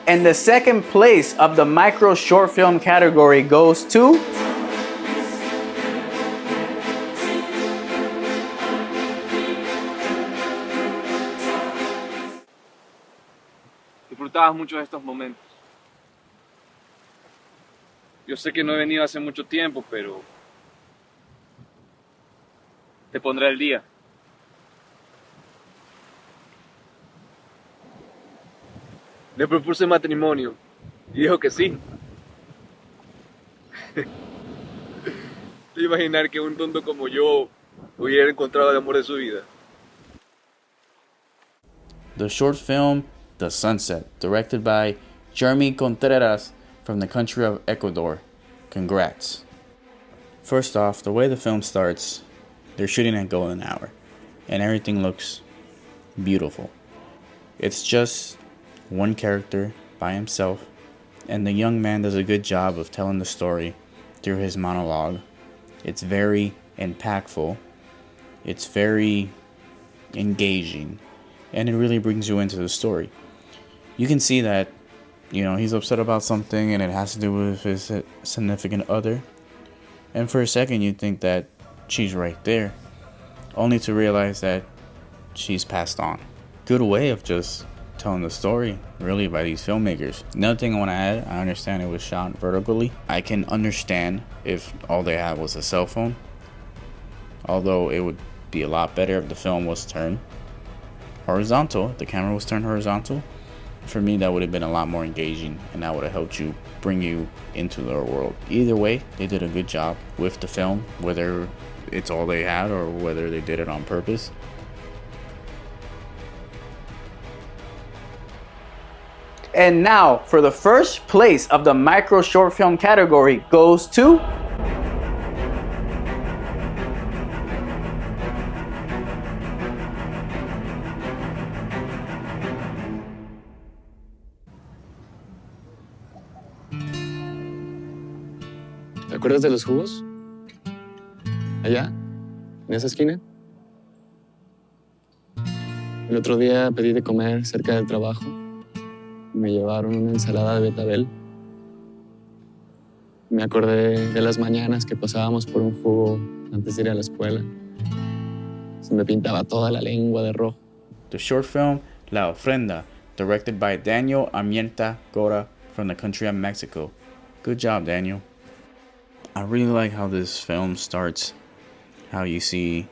And the second place of the micro short film category goes to... Disfrutabas mucho de estos momentos. Yo sé que no he venido hace mucho tiempo, pero te pondré al día. Le propuse matrimonio y dijo que sí. Te imaginar que un tonto como yo hubiera encontrado el amor de su vida. The short film The Sunset, directed by Jeremy Contreras from the country of Ecuador. Congrats. First off, the way the film starts, they're shooting at golden hour, and everything looks beautiful. It's just one character by himself, and the young man does a good job of telling the story through his monologue. It's very impactful, it's very engaging, and it really brings you into the story. You can see that, he's upset about something and it has to do with his significant other. And for a second you think that she's right there, only to realize that she's passed on. Good way of just telling the story, really, by these filmmakers. Another thing I want to add, I understand it was shot vertically. I can understand if all they had was a cell phone, although it would be a lot better if the film was turned horizontal, if the camera was turned horizontal. For me, that would have been a lot more engaging, and that would have helped you bring you into their world. Either way, they did a good job with the film, whether it's all they had or whether they did it on purpose. And now, for the first place of the micro short film category goes to... ¿Te acuerdas de los jugos? Allá, en esa esquina. El otro día pedí de comer cerca del trabajo. Me llevaron una ensalada de betabel. Me acordé de las mañanas que pasábamos por un jugo antes de ir a la escuela. Se me pintaba toda la lengua de rojo. The short film La Ofrenda, directed by Daniel Armienta Gora from the country of Mexico. Good job, Daniel. I really like how this film starts, how you see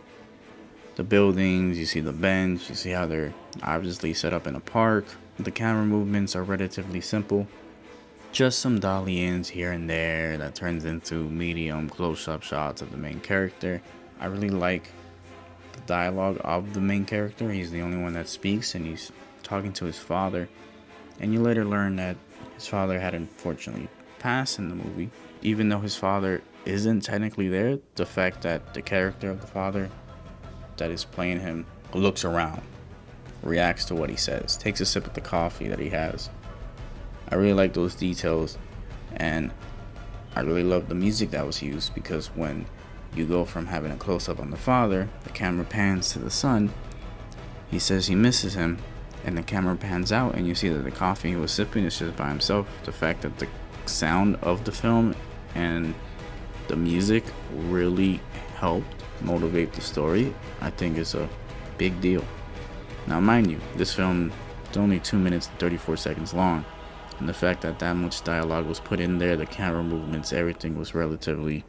the buildings, you see the bench, you see how they're obviously set up in a park. The camera movements are relatively simple. Just some dolly-ins here and there that turns into medium close-up shots of the main character. I really like the dialogue of the main character. He's the only one that speaks, and he's talking to his father. And you later learn that his father had unfortunately passed in the movie. Even though his father isn't technically there, the fact that the character of the father that is playing him looks around, reacts to what he says, takes a sip of the coffee that he has. I really like those details, and I really love the music that was used, because when you go from having a close-up on the father, the camera pans to the son, he says he misses him, and the camera pans out and you see that the coffee he was sipping is just by himself. The fact that the sound of the film and the music really helped motivate the story, I think is a big deal. Now mind you, this film is only 2 minutes and 34 seconds long, and the fact that that much dialogue was put in there, the camera movements, everything was relatively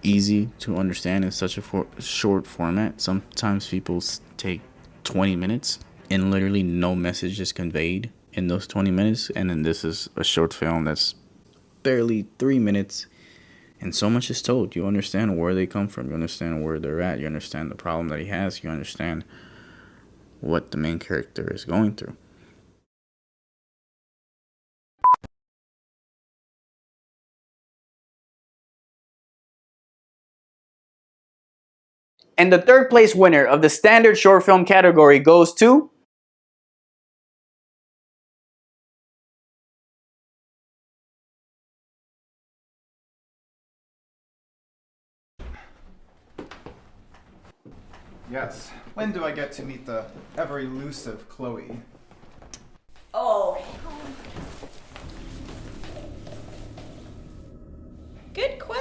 easy to understand in such a short format. Sometimes people take 20 minutes and literally no message is conveyed in those 20 minutes, and then this is a short film that's barely 3 minutes and so much is told. You understand where they come from, you understand where they're at, you understand the problem that he has, you understand what the main character is going through. And the third place winner of the standard short film category goes to... Yes. When do I get to meet the ever-elusive Chloe? Oh,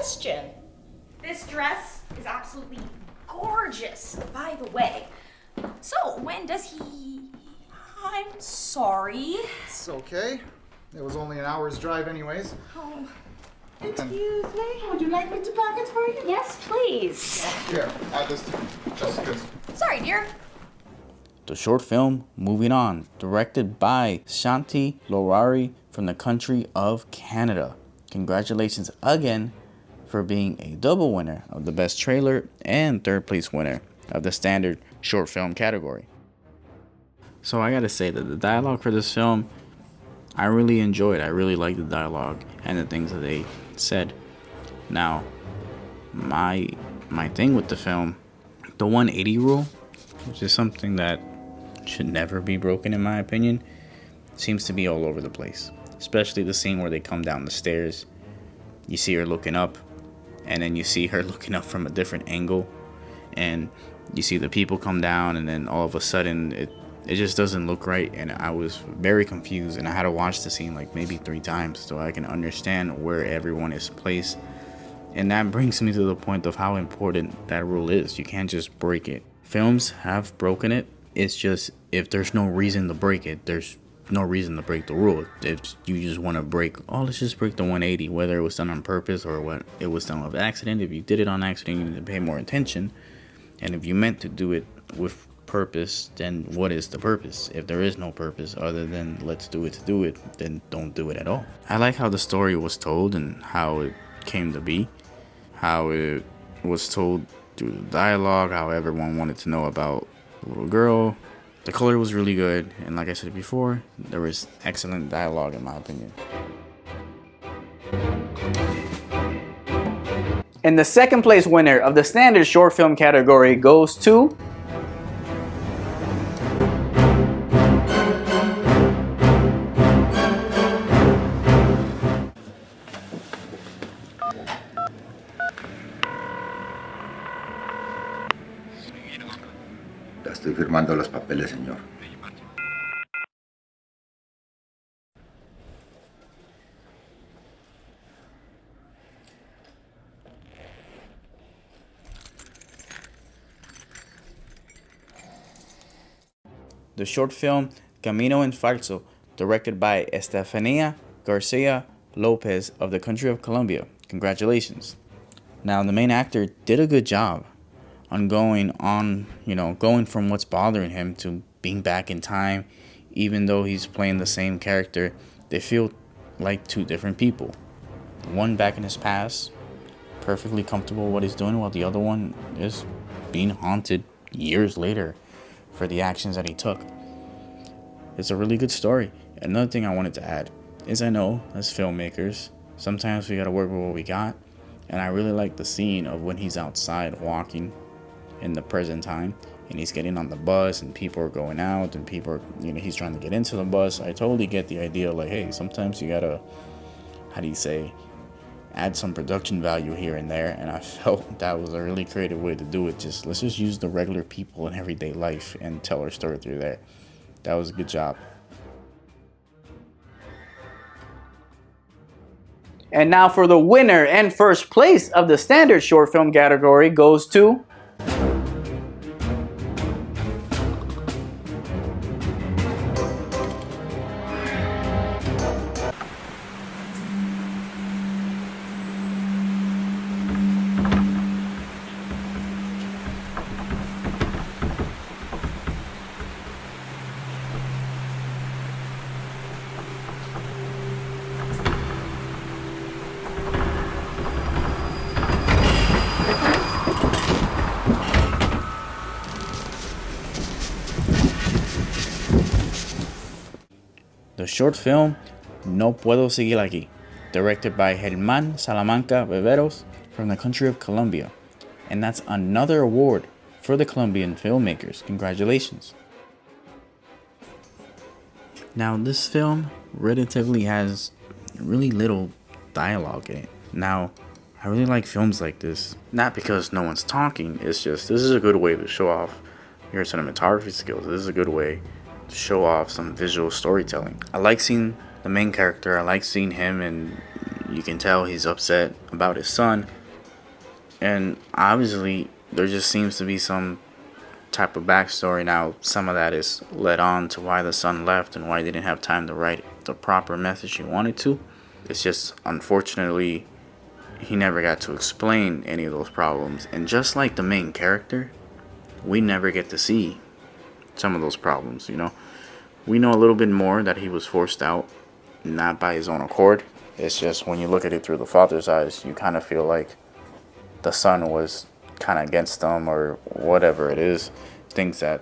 question. This dress is absolutely gorgeous, by the way. So, when does he... I'm sorry. It's okay. It was only an hour's drive anyways. Oh, Excuse me, would you like me to pack it for you? yes, please. Here, add this to Jessica's. Sorry, dear. The short film, Moving On, directed by Shanti Lorari from the country of Canada. Congratulations again for being a double winner of the best trailer and third place winner of the standard short film category. So I gotta say that the dialogue for this film, I really enjoyed. I really liked the dialogue and the things that they said. Now, my thing with the film, the 180 rule, which is something that should never be broken in my opinion, seems to be all over the place. Especially the scene where they come down the stairs. You see her looking up, and then you see her looking up from a different angle, and you see the people come down, and then all of a sudden it just doesn't look right, and I was very confused, and I had to watch the scene like maybe 3 times so I can understand where everyone is placed. And that brings me to the point of how important that rule is. You can't just break it. Films have broken it. It's just, if there's no reason to break it, there's no reason to break the rule. If you just want to break, let's just break the 180, whether it was done on purpose or what it was done with accident. If you did it on accident, you need to pay more attention. And if you meant to do it with purpose, then what is the purpose? If there is no purpose other than let's do it to do it, then don't do it at all. I like how the story was told and how it came to be, how it was told through the dialogue, how everyone wanted to know about the little girl. The color was really good, and like I said before, there was excellent dialogue in my opinion. And the second place winner of the standard short film category goes to Ya estoy firmando los papeles, señor. The short film Camino En Falso, directed by Estefanía Garcia Lopez of the country of Colombia. Congratulations. Now, the main actor did a good job on going from what's bothering him to being back in time. Even though he's playing the same character, they feel like 2 different people. One back in his past, perfectly comfortable with what he's doing, while the other one is being haunted years later for the actions that he took. It's a really good story. Another thing I wanted to add is, I know as filmmakers, sometimes we gotta work with what we got, and I really like the scene of when he's outside walking in the present time, and he's getting on the bus, and people are going out, and people are, he's trying to get into the bus. I totally get the idea, like, hey, sometimes you gotta, add some production value here and there, and I felt that was a really creative way to do it. Let's just use the regular people in everyday life and tell our story through there. That was a good job. And now for the winner and first place of the standard short film category goes to the short film No Puedo Seguir Aquí, directed by Germán Salamanca Viveros from the country of Colombia. And that's another award for the Colombian filmmakers. Congratulations. Now, this film relatively has really little dialogue in it. Now, I really like films like this, not because no one's talking, it's just, this is a good way to show off your cinematography skills. This is a good way to show off some visual storytelling. I like seeing the main character, I like seeing him and, You can tell he's upset about his son. And obviously, there just seems to be some type of backstory. Now, some of that is led on to why the son left and why they didn't have time to write the proper message he wanted to. It's just, unfortunately, he never got to explain any of those problems. And just like the main character, we never get to see some of those problems, you know. We know a little bit more that he was forced out, not by his own accord. It's just when you look at it through the father's eyes, you kind of feel like the son was kind of against them or whatever it is. Things that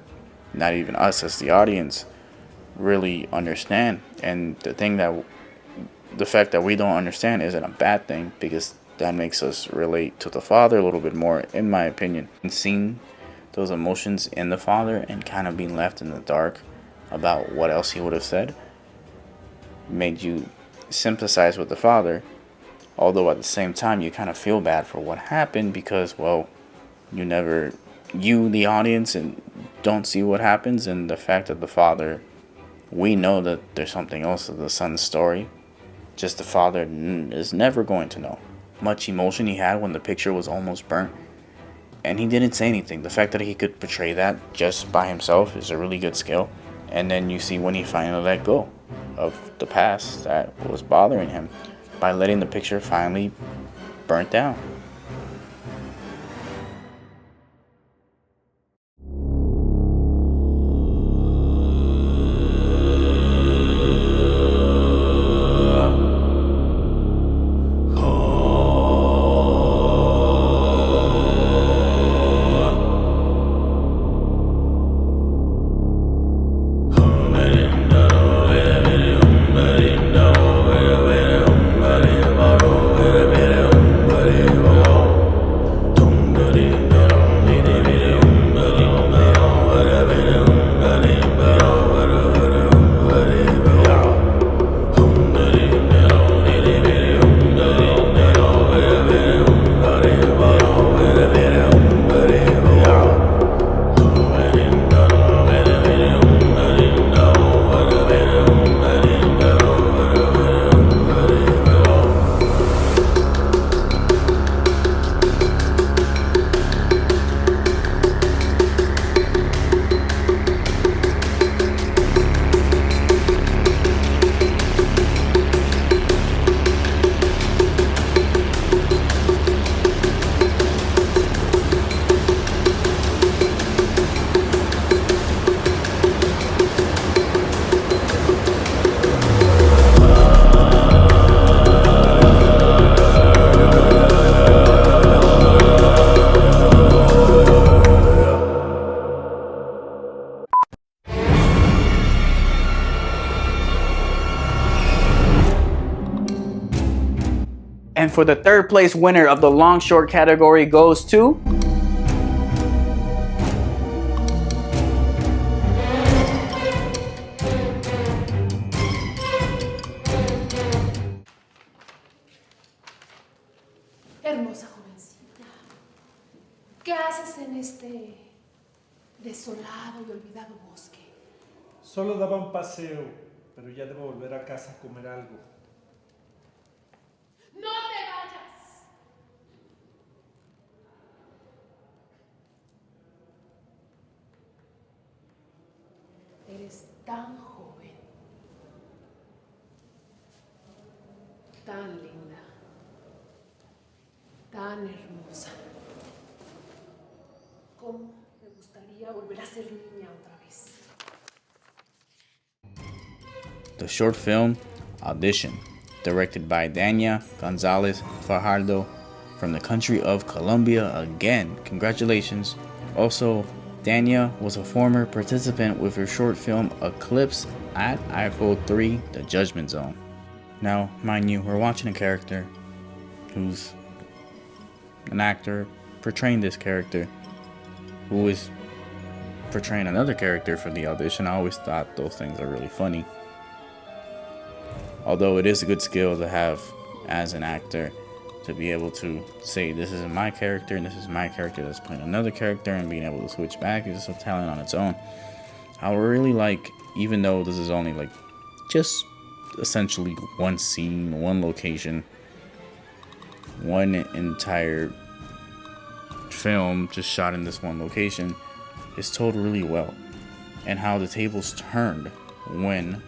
not even us as the audience really understand. And the fact that we don't understand isn't a bad thing, because that makes us relate to the father a little bit more, in my opinion. And seeing those emotions in the father and kind of being left in the dark about what else he would have said made you sympathize with the father, although at the same time you kind of feel bad for what happened, because, well, you the audience and don't see what happens. And the fact that the father, we know that there's something else to the son's story, just the father is never going to know. Much emotion he had when the picture was almost burnt, and he didn't say anything. The fact that he could portray that just by himself is a really good skill. And then you see when he finally let go of the past that was bothering him by letting the picture finally burnt down. And for the third place winner of the long short category goes to Hermosa jovencita, ¿qué haces en este desolado y olvidado bosque? Solo daba un paseo, pero ya debo volver a casa a comer algo. ¡No te vayas! Eres tan joven, tan linda, tan hermosa. ¿Cómo me gustaría volver a ser niña otra vez? The short film Audition, directed by Dania Gonzalez Fajardo from the country of Colombia again. Congratulations. Also, Dania was a former participant with her short film Eclipse at Ifo Iv, The Judgment Zone. Now, mind you, we're watching a character who's an actor portraying this character who is portraying another character for the audition. I always thought those things are really funny. Although it is a good skill to have as an actor, to be able to say this is my character and this is my character that's playing another character, and being able to switch back is just a talent on its own. I really like, even though this is only like just essentially one scene, one location, one entire film just shot in this one location is told really well, and how the tables turned when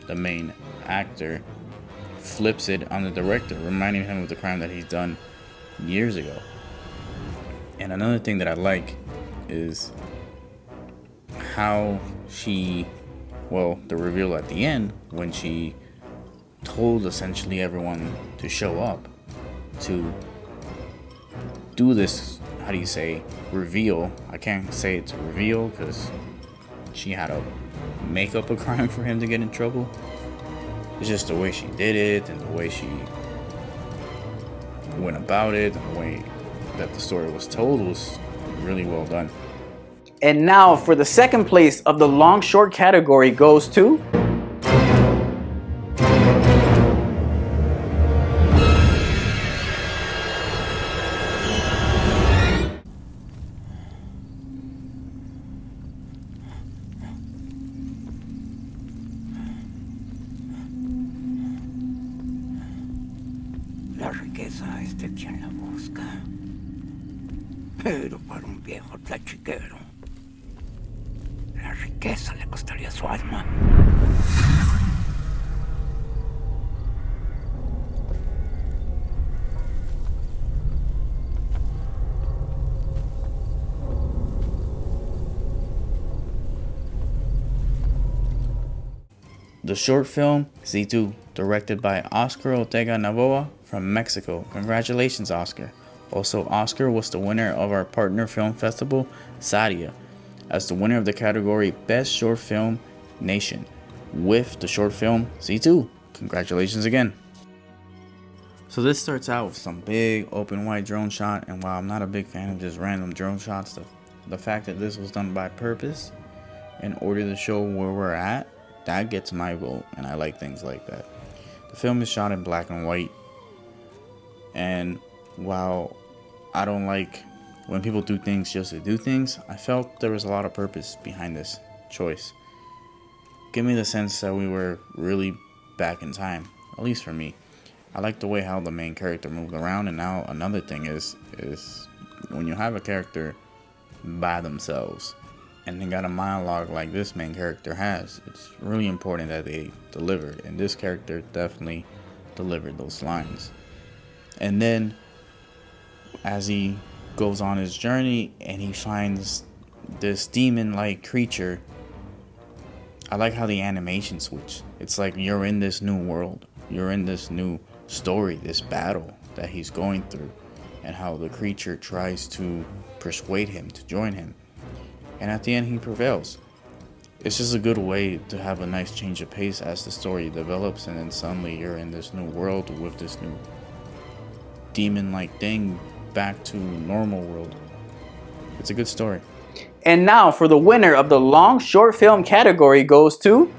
the main actor flips it on the director, reminding him of the crime that he's done years ago. And another thing that I like is how she, well, the reveal at the end when she told essentially everyone to show up to do this, how do you say, reveal. I can't say it's a reveal because she had to make up a crime for him to get in trouble. It's just the way she did it and the way she went about it and the way that the story was told was really well done. And now for the second place of the long short category goes to La riqueza es de quien la busca, pero para un viejo tachiquero, la riqueza le costaría su alma. The short film Tzithu, directed by Oscar Ortega Navoa from Mexico. Congratulations, Oscar. Also, Oscar was the winner of our partner film festival, Sadia, as the winner of the category Best Short Film Nation, with the short film Tzithu. Congratulations again. So this starts out with some big open wide drone shot, and while I'm not a big fan of just random drone shots, the fact that this was done by purpose in order to show where we're at, that gets my vote, and I like things like that. The film is shot in black and white, and while I don't like when people do things just to do things, I felt there was a lot of purpose behind this choice. Give me the sense that we were really back in time, at least for me. I like the way how the main character moved around, and now another thing is when you have a character by themselves and they got a monologue like this main character has, it's really important that they deliver, and this character definitely delivered those lines. And then as he goes on his journey and he finds this demon-like creature, I like how the animation switched. It's like you're in this new world, you're in this new story, this battle that he's going through, and how the creature tries to persuade him to join him, and at the end he prevails. It's just a good way to have a nice change of pace as the story develops, and then suddenly you're in this new world with this new demon-like thing back to normal world. It's a good story. And now for the winner of the long short film category goes to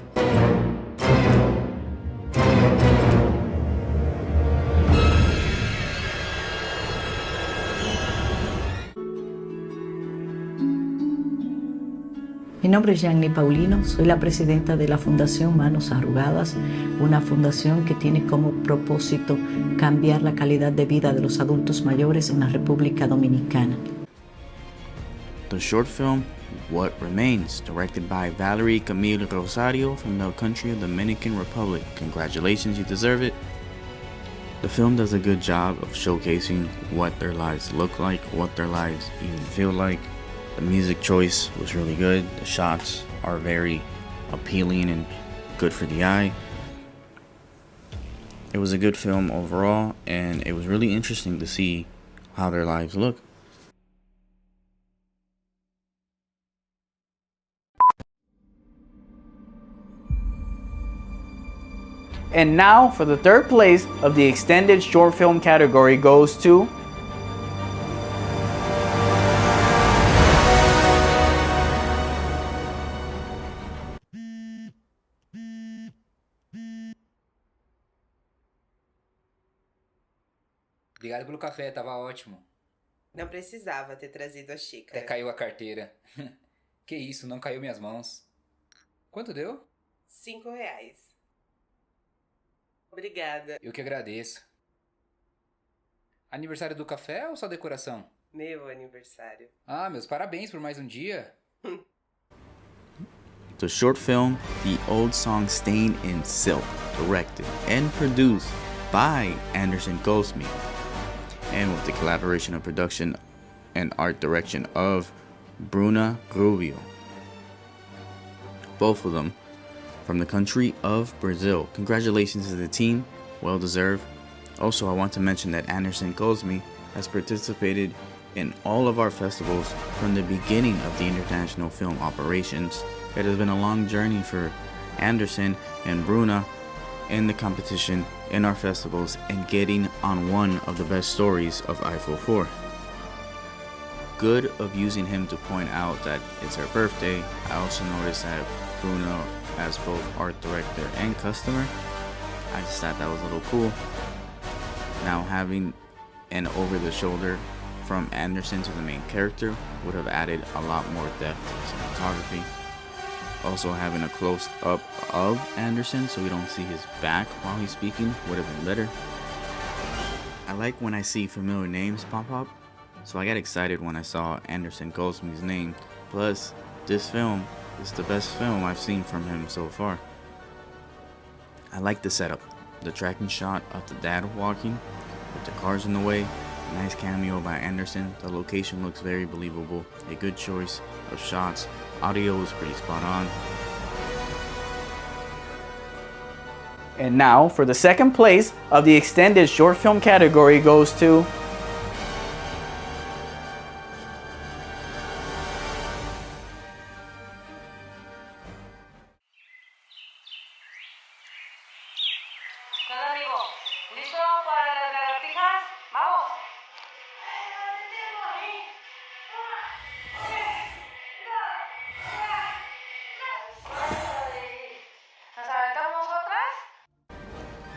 Mi nombre es Yanni Paulino, soy la presidenta de la Fundación Manos Arrugadas, una fundación que tiene como propósito cambiar la calidad de vida de los adultos mayores en la República Dominicana. The short film, What Remains, directed by Valerie Camille Rosario from the country of Dominican Republic. Congratulations, you deserve it. The film does a good job of showcasing what their lives look like, what their lives even feel like. The music choice was really good. The shots are very appealing and good for the eye. It was a good film overall, and it was really interesting to see how their lives look. And now for the third place of the extended short film category goes to Obrigado pelo café, tava ótimo. Não precisava ter trazido a xícara. Até caiu a carteira. Que isso, não caiu minhas mãos. Quanto deu? R$5. Obrigada. Eu que agradeço. Aniversário do café ou só decoração? Meu aniversário. Ah, meus parabéns por mais um dia. The short film, The Old Song Stain in Silk, directed and produced by Anderson Goldsmith, and with the collaboration of production and art direction of Bruna Rubio. Both of them from the country of Brazil. Congratulations to the team, well deserved. Also, I want to mention that Anderson Goldsmith has participated in all of our festivals from the beginning of the international film operations. It has been a long journey for Anderson and Bruna in the competition in our festivals and getting on one of the best stories of Ifo IV. Good of using him to point out that it's her birthday. I also noticed that Bruno as both art director and customer. I just thought that was a little cool. Now having an over the shoulder from Anderson to the main character would have added a lot more depth to the cinematography. Also having a close up of Anderson so we don't see his back while he's speaking would have been better. I like when I see familiar names pop up, so I got excited when I saw Anderson Goldsmith's name. Plus, this film is the best film I've seen from him so far. I like the setup, the tracking shot of the dad walking with the cars in the way. Nice cameo by Anderson. The location looks very believable. A good choice of shots. Audio is pretty spot on. And now, for the second place of the extended short film category goes to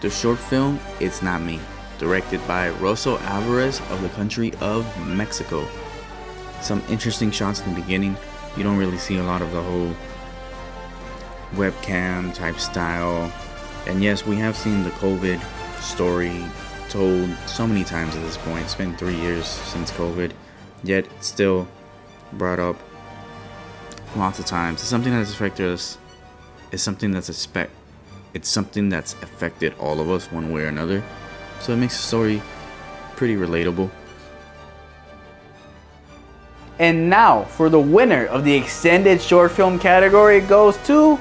The short film It's Not Me, directed by Rosso Alvarez of the country of Mexico. Some interesting shots in the beginning. You don't really see a lot of the whole webcam type style. And yes, we have seen the COVID story told so many times at this point. It's been 3 years since COVID, yet it's still brought up lots of times. It's something that's affected us. It's something that's affected all of us one way or another. So it makes the story pretty relatable. And now, for the winner of the extended short film category goes to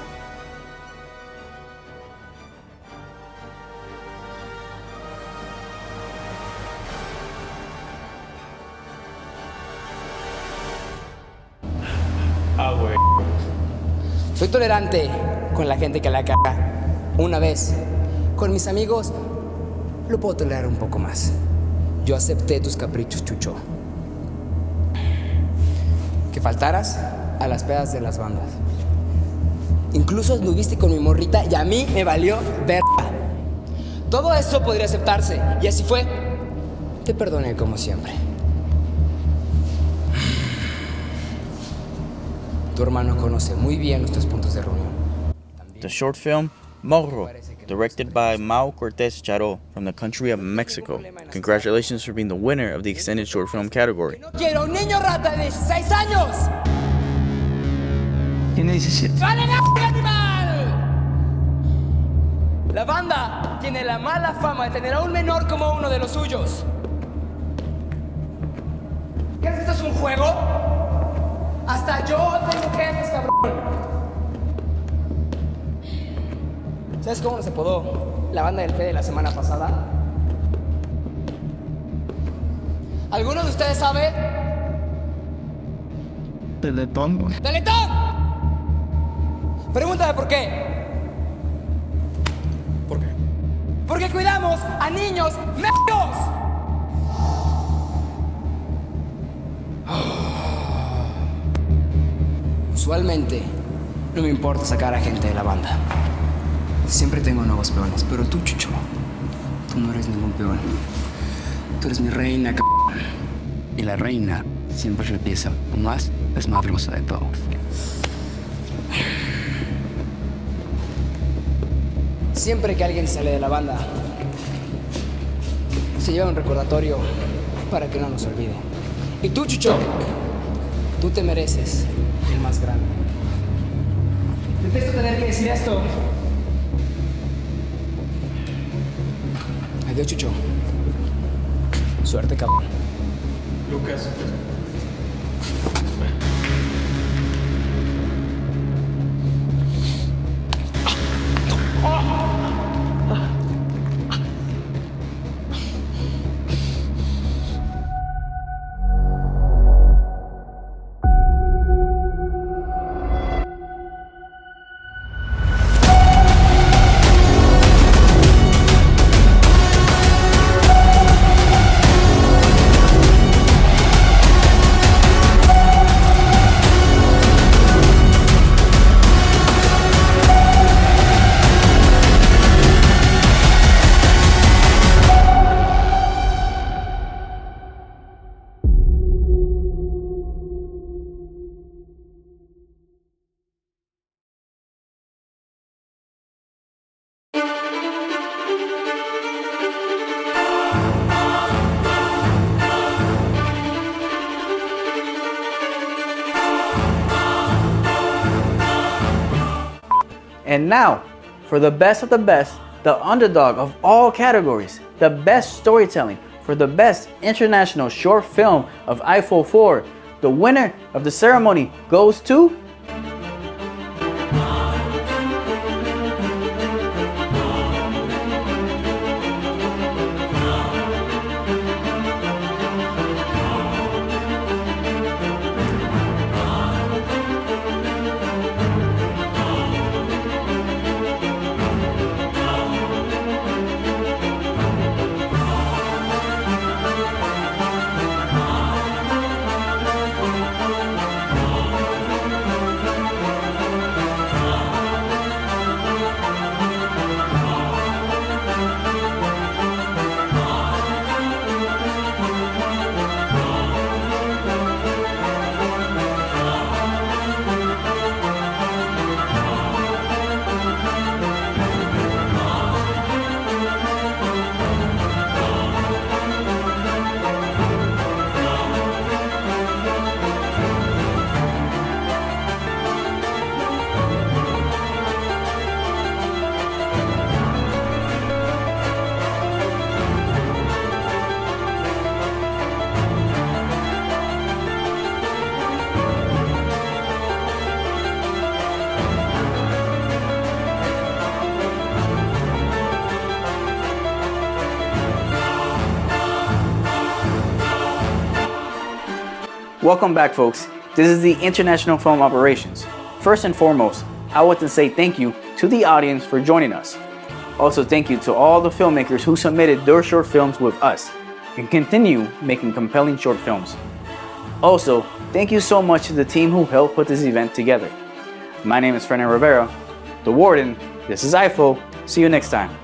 Soy tolerante con la gente que la caga. Una vez, con mis amigos, lo puedo tolerar un poco más. Yo acepté tus caprichos, Chucho. Que faltaras a las pedas de las bandas. Incluso anduviste con mi morrita y a mí me valió verga. Todo eso podría aceptarse, y así fue. Te perdoné como siempre. Tu hermano conoce muy bien los 3 puntos de reunión. The short film Morro, directed by Mau Cortez Charo from the country of Mexico. Congratulations for being the winner of the extended short film category. No quiero un niño rata de 16 años. Tiene 17. ¡Vale, animal! La banda tiene la mala fama de tener a un menor como uno de los suyos. ¿Crees que esto es un juego? Hasta yo tengo jefes, cabrón. ¿Sabes cómo nos apodó la banda del Fede la semana pasada? ¿Alguno de ustedes sabe? Teletón. ¡Teletón! Pregúntame por qué. ¿Por qué? Porque cuidamos a niños ¡mecos! Usualmente no me importa sacar a gente de la banda. Siempre tengo nuevos peones, pero tú, Chucho, tú no eres ningún peón. Tú eres mi reina, Y la reina siempre empieza más, es más hermosa de todos. Siempre que alguien sale de la banda, se lleva un recordatorio para que no nos olvide. Y tú, Chucho, tú te mereces el más grande. Detesto tener que decir esto. Adiós, Chucho. Suerte, cabrón. Lucas. And now, for the best of the best, the underdog of all categories, the best storytelling for the best international short film of Ifo Iv, the winner of the ceremony goes to... Welcome back, folks. This is the International Film Operations. First and foremost, I want to say thank you to the audience for joining us. Also, thank you to all the filmmakers who submitted their short films with us and continue making compelling short films. Also, thank you so much to the team who helped put this event together. My name is Ferdinand Rivera, the Warden. This is Ifo. See you next time.